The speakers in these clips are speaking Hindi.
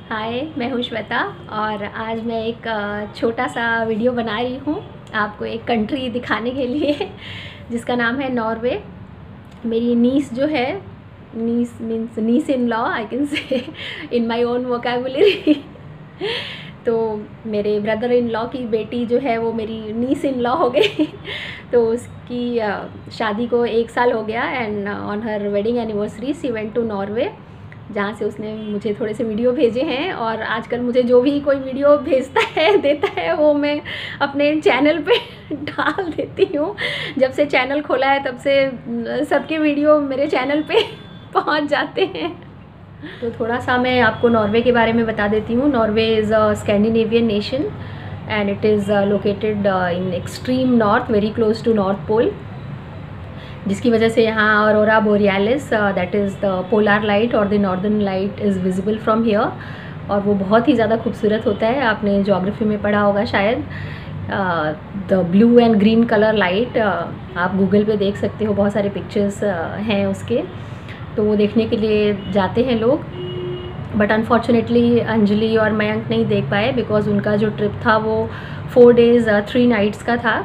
हाय, मैं हूँ श्वेता और आज मैं एक छोटा सा वीडियो बना रही हूँ आपको एक कंट्री दिखाने के लिए जिसका नाम है नॉर्वे। मेरी नीस जो है, niece means niece in law, I can say in my own vocabulary. तो मेरे ब्रदर इन लॉ की बेटी जो है वो मेरी नीस इन लॉ हो गई। तो उसकी शादी को 1 साल हो गया and on her wedding anniversary she went to Norway, जहाँ से उसने मुझे थोड़े से वीडियो भेजे हैं। और आजकल मुझे जो भी कोई वीडियो भेजता है देता है वो मैं अपने चैनल पे डाल देती हूँ। जब से चैनल खोला है तब से सबके वीडियो मेरे चैनल पे पहुँच जाते हैं। तो थोड़ा सा मैं आपको नॉर्वे के बारे में बता देती हूँ। Norway is a Scandinavian nation and it is located in extreme north, very close to North Pole, जिसकी वजह से यहाँ aurora borealis, that is the polar light और the northern light is visible from here. और वो बहुत ही ज़्यादा खूबसूरत होता है। आपने ज्योग्राफी में पढ़ा होगा शायद, the blue and green colour light. आप गूगल पे देख सकते हो, बहुत सारे पिक्चर्स हैं उसके, तो वो देखने के लिए जाते हैं लोग। बट अनफॉर्चुनेटली अंजलि और मयंक नहीं देख पाए बिकॉज उनका जो ट्रिप था वो 4 days 3 nights का था,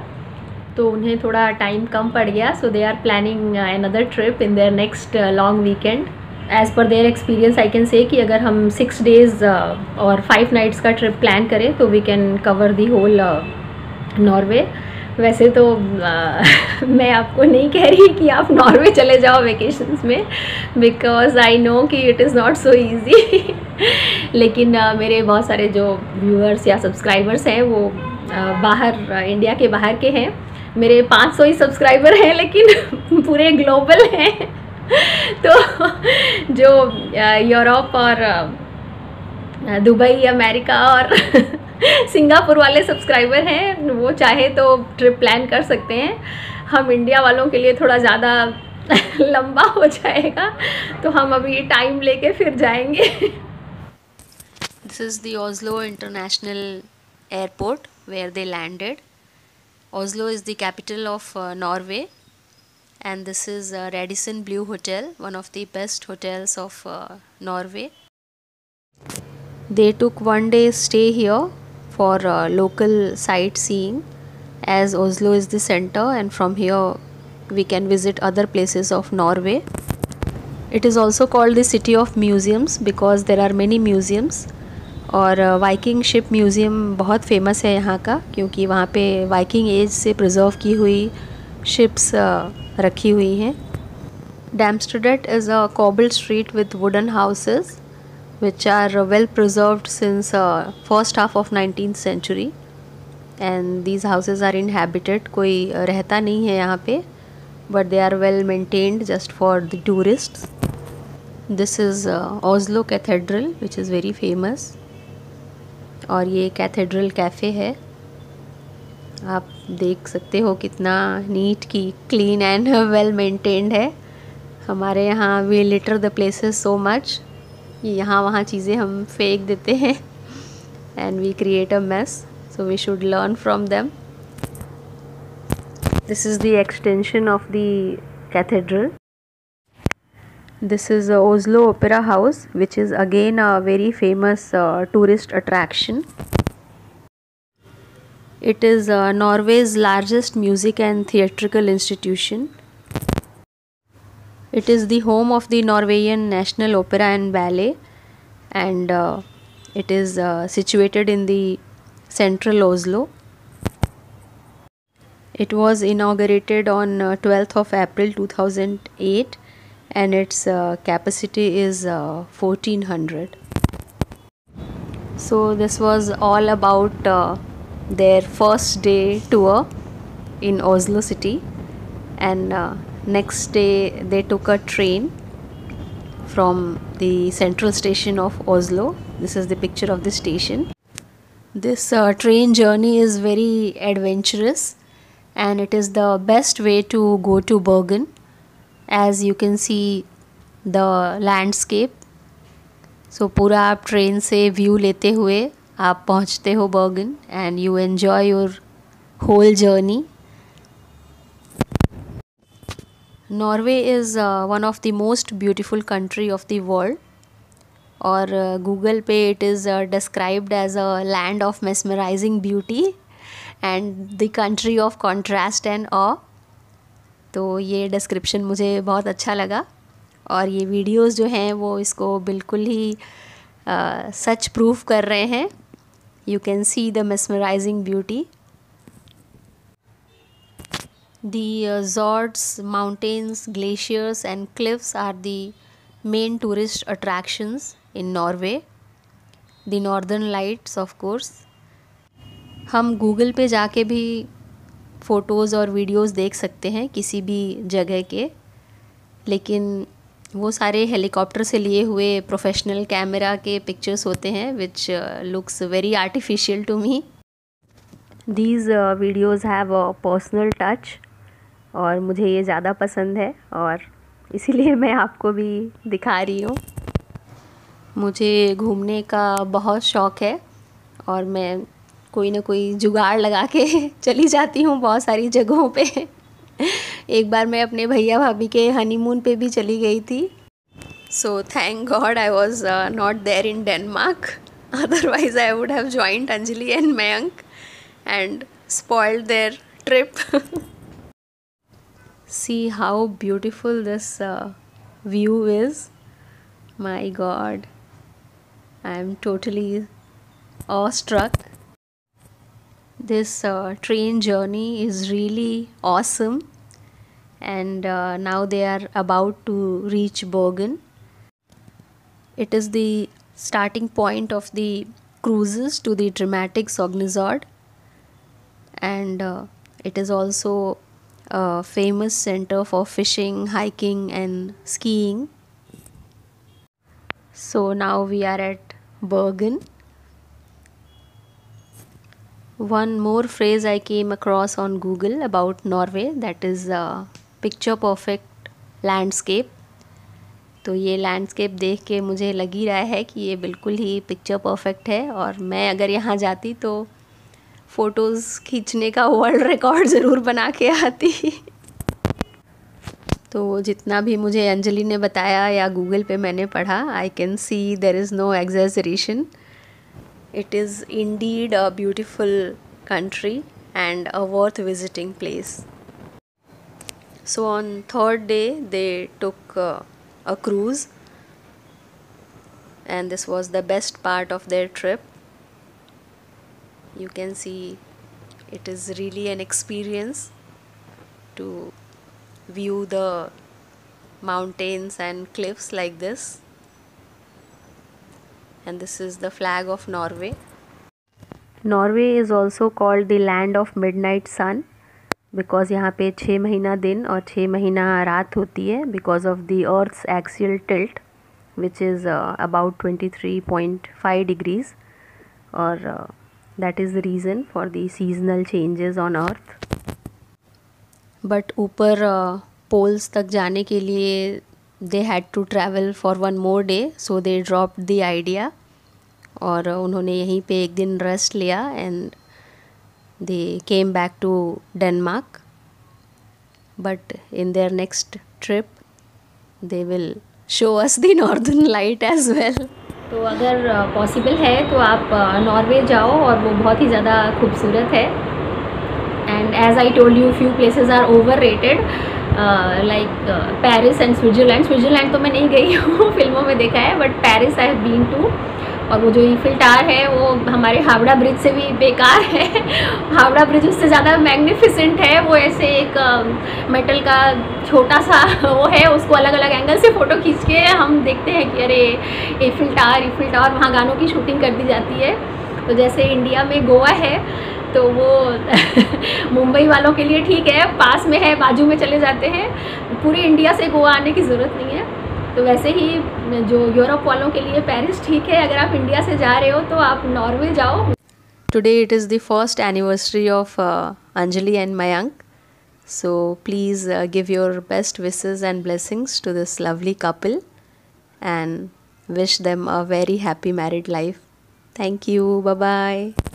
तो उन्हें थोड़ा टाइम कम पड़ गया। So they are planning another trip in their next long weekend. As per their experience I can say कि अगर हम 6 days और 5 nights का ट्रिप प्लान करें तो we can cover the whole Norway. वैसे तो मैं आपको नहीं कह रही कि आप नॉर्वे चले जाओ वेकेशंस में, बिकॉज आई नो कि it is not so easy. लेकिन मेरे बहुत सारे जो व्यूअर्स या सब्सक्राइबर्स हैं वो बाहर, इंडिया के बाहर के हैं। मेरे 500 ही सब्सक्राइबर हैं लेकिन पूरे ग्लोबल हैं। तो जो यूरोप और दुबई, अमेरिका और सिंगापुर वाले सब्सक्राइबर हैं वो चाहे तो ट्रिप प्लान कर सकते हैं। हम इंडिया वालों के लिए थोड़ा ज़्यादा लंबा हो जाएगा, तो हम अभी टाइम लेके फिर जाएंगे। This is the Oslo International Airport where they landed. Oslo is the capital of Norway, and this is Radisson Blue Hotel, one of the best hotels of Norway. They took 1 day stay here for local sightseeing, as Oslo is the center, and from here we can visit other places of Norway. It is also called the city of museums because there are many museums. और वाइकिंग शिप म्यूज़ियम बहुत फेमस है यहाँ का, क्योंकि वहाँ पे वाइकिंग एज से प्रिजर्व की हुई शिप्स रखी हुई हैं। डैम्स्टरडेट is a cobbled street with wooden houses which are well preserved since first half of 19th century, and these houses are inhabited. कोई रहता नहीं है यहाँ पे, but they are well maintained just for the tourists. This is Oslo Cathedral which is very famous, और ये कैथेड्रल कैफ़े है। आप देख सकते हो कितना नीट की क्लीन एंड वेल मेंटेन्ड है। हमारे यहाँ we litter the places so much, यहाँ वहाँ चीज़ें हम फेंक देते हैं and we create a mess, so we should learn from them. This is the extension of the cathedral. This is Oslo Opera House, which is again a very famous tourist attraction. It is Norway's largest music and theatrical institution. It is the home of the Norwegian National Opera and Ballet, and it is situated in the central Oslo. It was inaugurated on 12th of April 2008, and its capacity is 1400. So this was all about their first day tour in Oslo city, and next day they took a train from the central station of Oslo. This is the picture of the station. This train journey is very adventurous, and it is the best way to go to Bergen, as you can see the landscape. So पूरा आप ट्रेन से व्यू लेते हुए आप पहुँचते हो Bergen, and you enjoy your whole journey. Norway is one of the most beautiful country of the world. और गूगल पे it is described as a land of mesmerising beauty and the country of contrast and awe. तो ये डिस्क्रिप्शन मुझे बहुत अच्छा लगा और ये वीडियोस जो हैं वो इसको बिल्कुल ही सच प्रूफ कर रहे हैं। You can see the mesmerising beauty. The Zords mountains, glaciers and cliffs are the main tourist attractions in Norway. The Northern Lights of course. हम गूगल पे जाके भी फ़ोटोज़ और वीडियोज़ देख सकते हैं किसी भी जगह के, लेकिन वो सारे हेलीकॉप्टर से लिए हुए प्रोफेशनल कैमरा के पिक्चर्स होते हैं which looks very artificial to me. These videos have a personal touch और मुझे ये ज़्यादा पसंद है और इसीलिए मैं आपको भी दिखा रही हूँ। मुझे घूमने का बहुत शौक़ है और मैं कोई ना कोई जुगाड़ लगा के चली जाती हूँ बहुत सारी जगहों पे। एक बार मैं अपने भैया भाभी के हनीमून पे भी चली गई थी। So thank God I was not there in Denmark, otherwise I would have joined Anjali and Mayank and spoiled their trip. See how beautiful this view is. My God, I am totally awestruck. This train journey is really awesome, and now they are about to reach Bergen. It is the starting point of the cruises to the dramatic Sognizard. And it is also a famous center for fishing, hiking and skiing. So now we are at Bergen. One more phrase I came across on Google about Norway, that is picture perfect landscape. तो ये लैंडस्केप देख के मुझे लग ही रहा है कि ये बिल्कुल ही पिक्चर परफेक्ट है और मैं अगर यहाँ जाती तो फ़ोटोज़ खींचने का वर्ल्ड रिकॉर्ड ज़रूर बना के आती। तो जितना भी मुझे अंजलि ने बताया या गूगल पे मैंने पढ़ा, I can see there is no exaggeration. It is indeed a beautiful country and a worth visiting place. So on third day they took a cruise, and this was the best part of their trip. You can see it is really an experience to view the mountains and cliffs like this. And this is the flag of Norway. Norway is also called the land of midnight sun because यहाँ पे 6 महीना दिन और 6 महीना रात होती है because of the Earth's axial tilt which is about 23.5 degrees, और that is the reason for the seasonal changes on Earth. But ऊपर poles तक जाने के लिए they had to travel for one more day, so they dropped the idea. और उन्होंने यहीं पे एक दिन रेस्ट लिया and they came back to Denmark, but in their next trip they will show us the northern light as well. तो अगर पॉसिबल है तो आप नॉर्वे जाओ और वो बहुत ही ज़्यादा खूबसूरत है. And as I told you few places are overrated like Paris and Switzerland. Switzerland तो मैं नहीं गई हूँ, फिल्मों में देखा है, but Paris I have been to. और वो जो ईफिल टावर है वो हमारे हावड़ा ब्रिज से भी बेकार है. हावड़ा ब्रिज उससे ज़्यादा मैग्निफिसेंट है. वो ऐसे एक मेटल का छोटा सा वो है, उसको अलग अलग एंगल से फ़ोटो खींच के हम देखते हैं कि अरे ईफिल टावर, वहाँ गानों की शूटिंग कर दी जाती है. तो जैसे इंडिया में गोवा है तो वो मुंबई वालों के लिए ठीक है, पास में है, बाजू में चले जाते हैं. पूरी इंडिया से गोवा आने की ज़रूरत नहीं है. तो वैसे ही जो यूरोप वालों के लिए पेरिस ठीक है. अगर आप इंडिया से जा रहे हो तो आप नॉर्वे जाओ. Today it is the first anniversary of Anjali and Mayank. So please give your best wishes and blessings to this lovely couple and wish them a very happy married life. Thank you. Bye bye.